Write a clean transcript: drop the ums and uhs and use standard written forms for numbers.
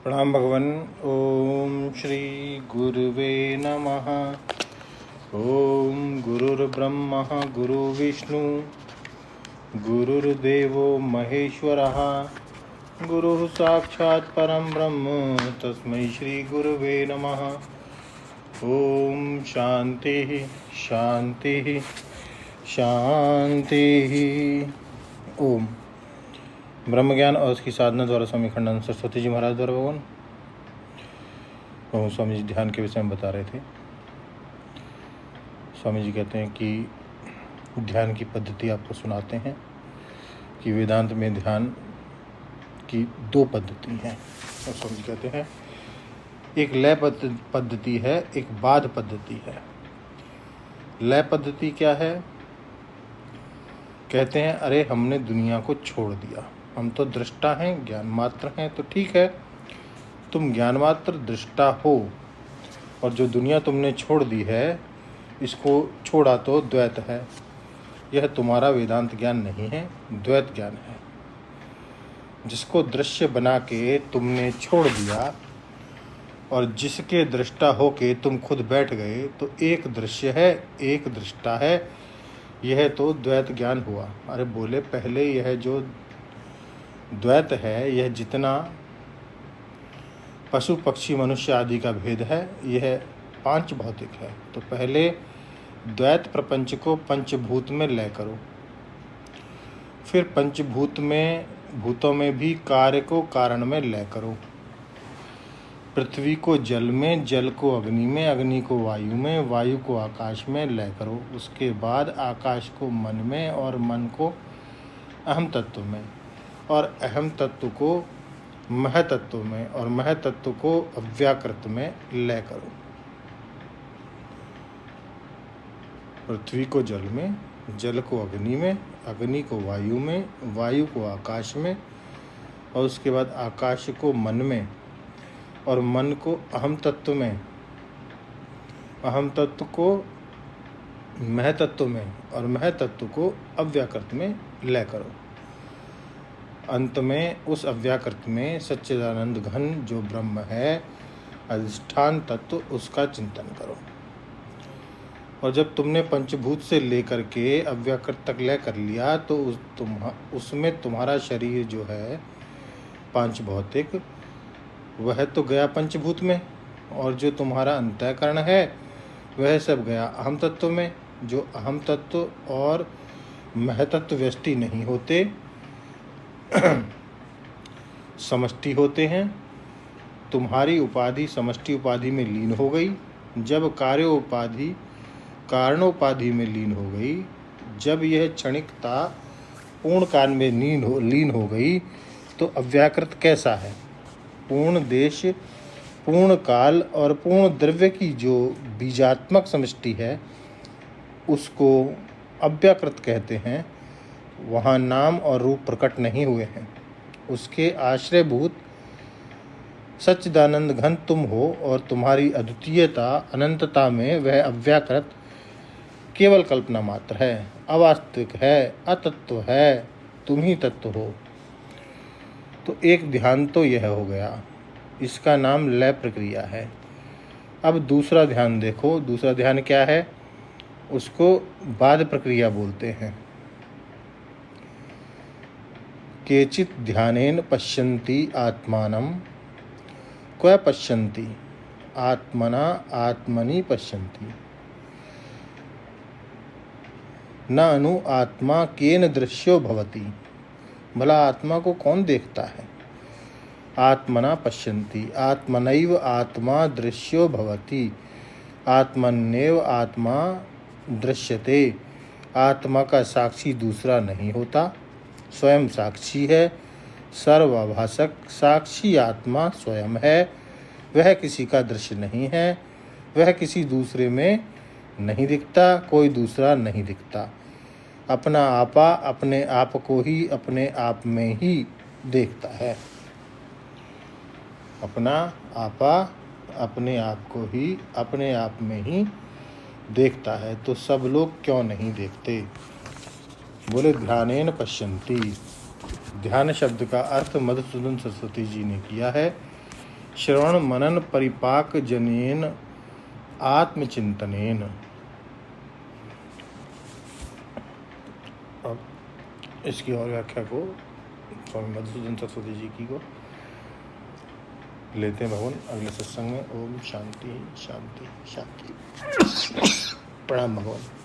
प्रणाम भगवन। ओम श्री गुरुवे नमः। ओम गुरुर्ब्रह्मा गुरुर्विष्णु गुरुर्देवो महेश्वरः गुरुः साक्षात् परं ब्रह्म तस्मै श्री गुरुवे नमः। ओम शांति शांति शांति। ओम ब्रह्म ज्ञान और उसकी साधना द्वारा स्वामी खंडानंद सरस्वती जी महाराज द्वारा भगवान स्वामी जी ध्यान के विषय में बता रहे थे। स्वामी जी कहते हैं कि ध्यान की पद्धति आपको सुनाते हैं कि वेदांत में ध्यान की दो पद्धति हैं। और स्वामी जी कहते हैं एक लय पद्धति है, एक बाध पद्धति है। लय पद्धति क्या है? कहते हैं अरे हमने दुनिया को छोड़ दिया, हम तो दृष्टा हैं, ज्ञान मात्र हैं। तो ठीक है, तुम ज्ञान मात्र दृष्टा हो और जो दुनिया तुमने छोड़ दी है, इसको छोड़ा तो द्वैत है। यह तुम्हारा वेदांत ज्ञान नहीं है, द्वैत ज्ञान है। जिसको दृश्य बना के तुमने छोड़ दिया और जिसके दृष्टा हो के तुम खुद बैठ गए, तो एक दृश्य है, एक दृष्टा है। यह तो द्वैत ज्ञान हुआ। अरे बोले पहले यह जो द्वैत है, यह जितना पशु पक्षी मनुष्य आदि का भेद है, यह पांच भौतिक है। तो पहले द्वैत प्रपंच को पंचभूत में लय करो, फिर पंचभूत में भूतों में भी कार्य को कारण में लय करो। पृथ्वी को जल में, जल को अग्नि में, अग्नि को वायु में, वायु को आकाश में लय करो। उसके बाद आकाश को मन में और मन को अहम तत्व में और अहम तत्व को महतत्व में और महतत्व को अव्याकृत में लय करो। पृथ्वी को जल में, जल को अग्नि में, अग्नि को वायु में, वायु को आकाश में और उसके बाद आकाश को मन में और मन को अहम तत्व में, अहम तत्व को महतत्व में और महतत्व को अव्याकृत में लय करो। अंत में उस अव्याकृत में सच्चिदानंद घन जो ब्रह्म है, अधिष्ठान तत्व, उसका चिंतन करो। और जब तुमने पंचभूत से लेकर के अव्याकृत तक लय कर लिया, तो उसमें तुम्हारा शरीर जो है पांच भौतिक, वह तो गया पंचभूत में, और जो तुम्हारा अंतःकरण है वह सब गया अहम तत्व में। जो अहम तत्व और महतत्व व्यष्टि नहीं होते, समष्टि होते हैं। तुम्हारी उपाधि समष्टि उपाधि में लीन हो गई। जब कार्योपाधि कारणोपाधि में लीन हो गई, जब यह क्षणिकता पूर्ण काल में लीन हो गई, तो अव्याकृत कैसा है? पूर्ण देश, पूर्ण काल और पूर्ण द्रव्य की जो बीजात्मक समष्टि है, उसको अव्याकृत कहते हैं। वहाँ नाम और रूप प्रकट नहीं हुए हैं। उसके आश्रयभूत सच्चिदानंद घन तुम हो और तुम्हारी अद्वितीयता अनंतता में वह अव्याकृत केवल कल्पना मात्र है, अवास्तविक है, अतत्व है, तुम ही तत्व हो। तो एक ध्यान तो यह हो गया, इसका नाम लय प्रक्रिया है। अब दूसरा ध्यान देखो। दूसरा ध्यान क्या है? उसको बाध प्रक्रिया बोलते हैं। केचित् ध्यानेन पश्यन्ति आत्मानं क्व पश्यन्ति आत्मना आत्मनि पश्यन्ति न अनु आत्मा केन दृश्यो भवति। भला आत्मा को कौन देखता है? आत्मना पश्यन्ति आत्मनैव आत्मा दृश्यो भवति आत्मन्येव आत्मा दृश्यते। आत्मा का साक्षी दूसरा नहीं होता, स्वयं साक्षी है। सर्वाभासक साक्षी आत्मा स्वयं है। वह किसी का दृश्य नहीं है, वह किसी दूसरे में नहीं दिखता, कोई दूसरा नहीं दिखता। अपना आपा अपने आप को ही अपने आप में ही देखता है। अपना आपा अपने आप को ही अपने आप में ही देखता है। तो सब लोग क्यों नहीं देखते? बोले ध्यानेन पश्यन्ति। ध्यान शब्द का अर्थ मधुसूदन सरस्वती जी ने किया है श्रवण मनन परिपाक जनेन आत्मचिंतनेन। अब इसकी और व्याख्या को स्वामी मधुसूदन सरस्वती जी की को लेते हैं भगवान अगले सत्संग में। ओम शांति शांति शांति। प्रणाम भगवान।